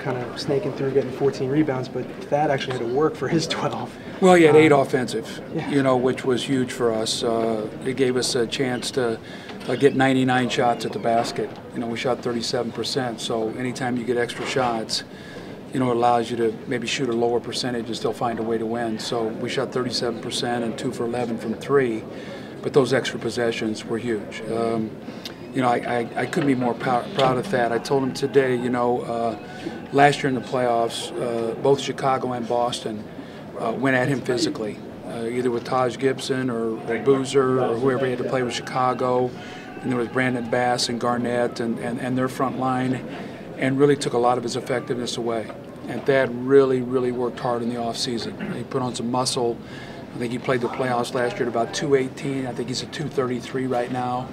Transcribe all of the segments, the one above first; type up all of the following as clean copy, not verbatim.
kind of snaking through, getting 14 rebounds, but Thad actually had to work for his 12. Well, he had 8 offensive, yeah. Which was huge for us. It gave us a chance to get 99 shots at the basket. We shot 37%, so anytime you get extra shots, it allows you to maybe shoot a lower percentage and still find a way to win. So we shot 37% and 2 for 11 from 3, but those extra possessions were huge. I couldn't be more proud of that. I told him today, last year in the playoffs, both Chicago and Boston went at him physically, either with Taj Gibson or Boozer or whoever he had to play with Chicago. And there was Brandon Bass and Garnett and their front line, and really took a lot of his effectiveness away. And Thad really, really worked hard in the offseason. He put on some muscle. I think he played the playoffs last year at about 218. I think he's at 233 right now.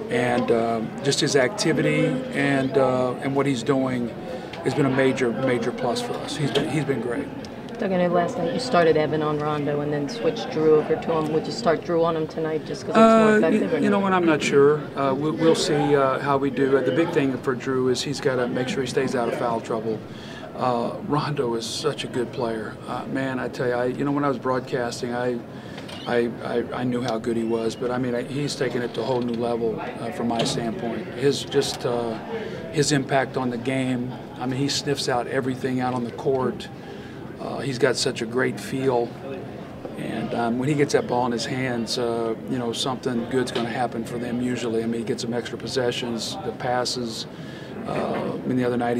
And just his activity and what he's doing has been a major, major plus for us. He's been great. Doug, I know last night you started Evan on Rondo and then switched Drew over to him. Would you start Drew on him tonight just because it's more effective? You know what, I'm not sure. We'll see how we do. The big thing for Drew is he's got to make sure he stays out of foul trouble. Rondo is such a good player. Man, I tell you, when I was broadcasting, I knew how good he was, but I mean, he's taken it to a whole new level from my standpoint. His impact on the game. I mean, he sniffs out everything out on the court. He's got such a great feel, and when he gets that ball in his hands, something good's going to happen for them usually. I mean, he gets some extra possessions, the passes. The other night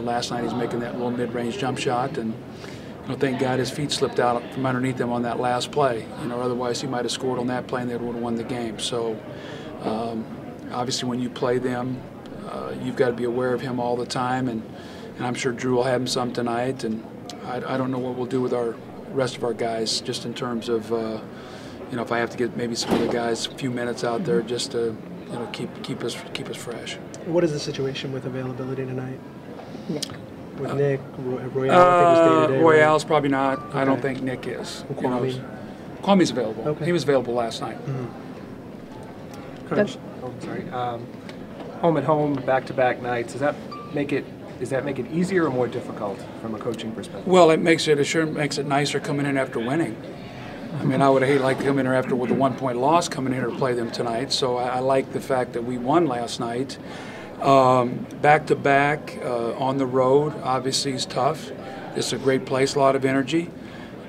last night he's making that little mid-range jump shot, and thank God his feet slipped out from underneath him on that last play. Otherwise he might have scored on that play and they would have won the game. So obviously when you play them, you've got to be aware of him all the time, and I'm sure Drew will have him some tonight. And I don't know what we'll do with our rest of our guys, just in terms of if I have to get maybe some of the guys a few minutes out there just to keep us fresh. What is the situation with availability tonight? Nick. With Nick, Royale, I think was day-to-day. Royale's probably not. Okay. I don't think Nick is. Kwame? Kwame's available. Okay. He was available last night. Mm-hmm. Coach, home and home, back-to-back nights. Does that make it easier or more difficult from a coaching perspective? Well, it sure makes it nicer coming in after winning. I mean, I would hate like to come in here after with a 1-point loss coming in here to play them tonight. So I like the fact that we won last night. Back-to-back on the road, obviously is tough. It's a great place, a lot of energy.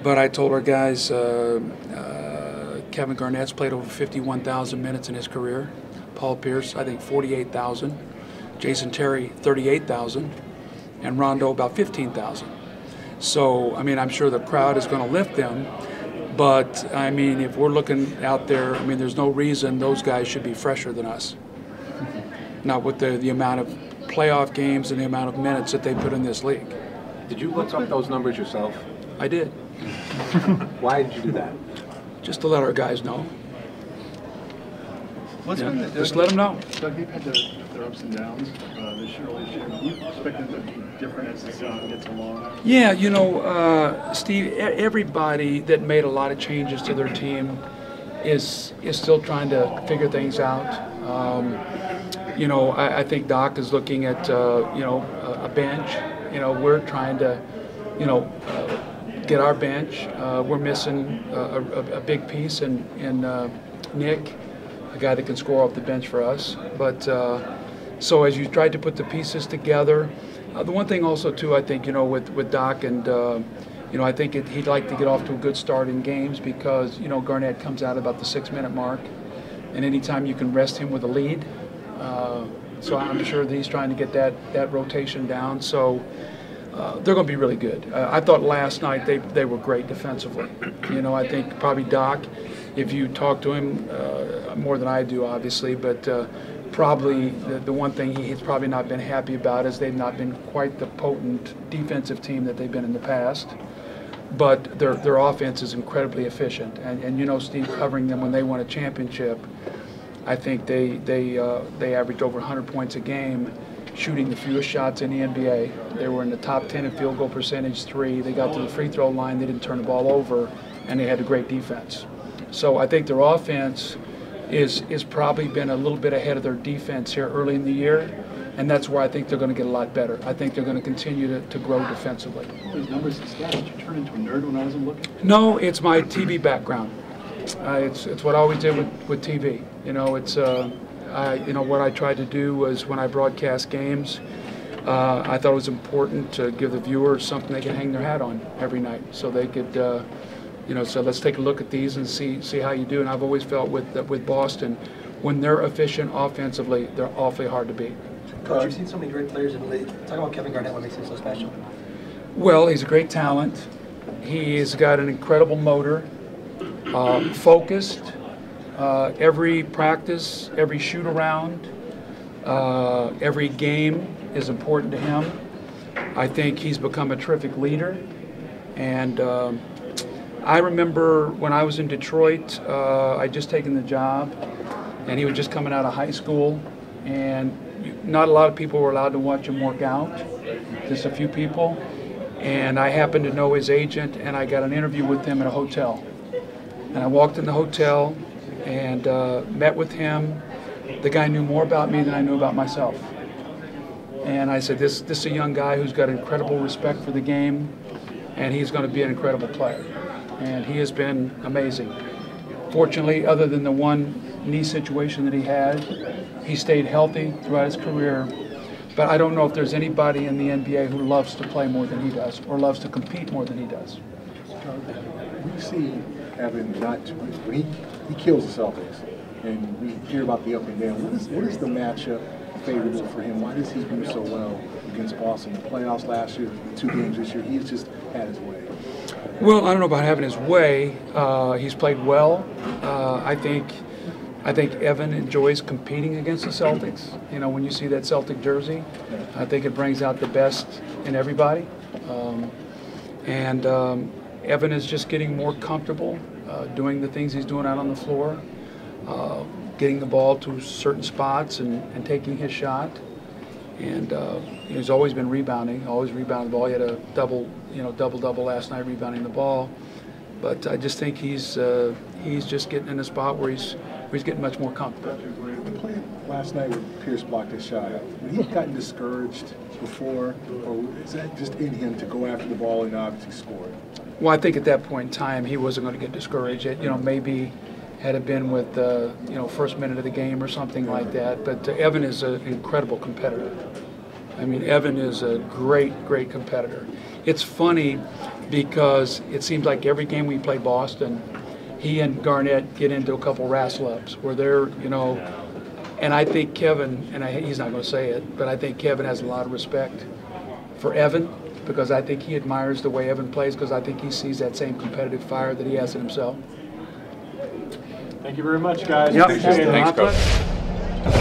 But I told our guys, Kevin Garnett's played over 51,000 minutes in his career. Paul Pierce, I think 48,000. Jason Terry, 38,000. And Rondo, about 15,000. So, I mean, I'm sure the crowd is going to lift them. But, I mean, if we're looking out there, I mean, there's no reason those guys should be fresher than us. Not with the amount of playoff games and the amount of minutes that they put in this league. Did you look up those numbers yourself? I did. Why did you do that? Just to let our guys know. Just let them know. Doug, you've had their ups and downs this year, last year. Do you expect it to be different as the season gets along? Yeah, Steve, everybody that made a lot of changes to their team is still trying to figure things out. I think Doc is looking at, a bench. We're trying to, get our bench. We're missing a big piece in Nick, a guy that can score off the bench for us. But so as you try to put the pieces together, the one thing also too, I think, with Doc and I think he'd like to get off to a good start in games because Garnett comes out about the 6-minute mark, and anytime you can rest him with a lead. So I'm sure that he's trying to get that rotation down. So they're going to be really good. I thought last night they were great defensively. I think probably Doc, if you talk to him more than I do, obviously, but probably the one thing he's probably not been happy about is they've not been quite the potent defensive team that they've been in the past. But their offense is incredibly efficient. And Steve, covering them when they won a championship, I think they averaged over 100 points a game, shooting the fewest shots in the NBA. They were in the top 10 in field goal percentage 3. They got to the free throw line. They didn't turn the ball over, and they had a great defense. So I think their offense is probably been a little bit ahead of their defense here early in the year, and that's where I think they're going to get a lot better. I think they're going to continue to grow defensively. All these numbers and stats, did you turn into a nerd when I wasn't looking? No, it's my TV background. It's what I always did with TV. You know, it's what I tried to do was when I broadcast games, I thought it was important to give the viewers something they can hang their hat on every night, so they could, so let's take a look at these and see how you do. And I've always felt with Boston, when they're efficient offensively, they're awfully hard to beat. Coach, you've seen so many great players in the league. Talk about Kevin Garnett, what makes him so special? Well, he's a great talent. He's got an incredible motor, focused. Every practice, every shoot around, every game is important to him. I think he's become a terrific leader. And I remember when I was in Detroit, I'd just taken the job, and he was just coming out of high school, and not a lot of people were allowed to watch him work out, just a few people. And I happened to know his agent, and I got an interview with him at a hotel. And I walked in the hotel and met with him. The guy knew more about me than I knew about myself. And I said, this is a young guy who's got incredible respect for the game, and he's going to be an incredible player. And he has been amazing. Fortunately, other than the one knee situation that he had, he stayed healthy throughout his career. But I don't know if there's anybody in the NBA who loves to play more than he does or loves to compete more than he does. We see Evan when he kills the Celtics, and we hear about the up and down. What is the matchup favorable for him? Why does he do so well against Boston? The playoffs last year, the 2 games this year, he's just had his way. Well, I don't know about having his way. He's played well. I think Evan enjoys competing against the Celtics. You know, when you see that Celtic jersey, I think it brings out the best in everybody. Evan is just getting more comfortable doing the things he's doing out on the floor, getting the ball to certain spots and taking his shot. And he's always been rebounding, always rebounding the ball. He had a double-double last night rebounding the ball. But I just think he's just getting in a spot where he's getting much more comfortable. The play last night where Pierce blocked his shot, had he gotten discouraged before, or is that just in him to go after the ball and obviously score it? Well, I think at that point in time he wasn't going to get discouraged. Maybe had it been with first minute of the game or something like that. But Evan is an incredible competitor. I mean, Evan is a great competitor. It's funny because it seems like every game we play Boston, he and Garnett get into a couple wrestle-ups where they're, and I think Kevin, and he's not going to say it, but I think Kevin has a lot of respect for Evan because I think he admires the way Evan plays because I think he sees that same competitive fire that he has in himself. Thank you very much, guys. Yep. Appreciate it. Thanks, Coach.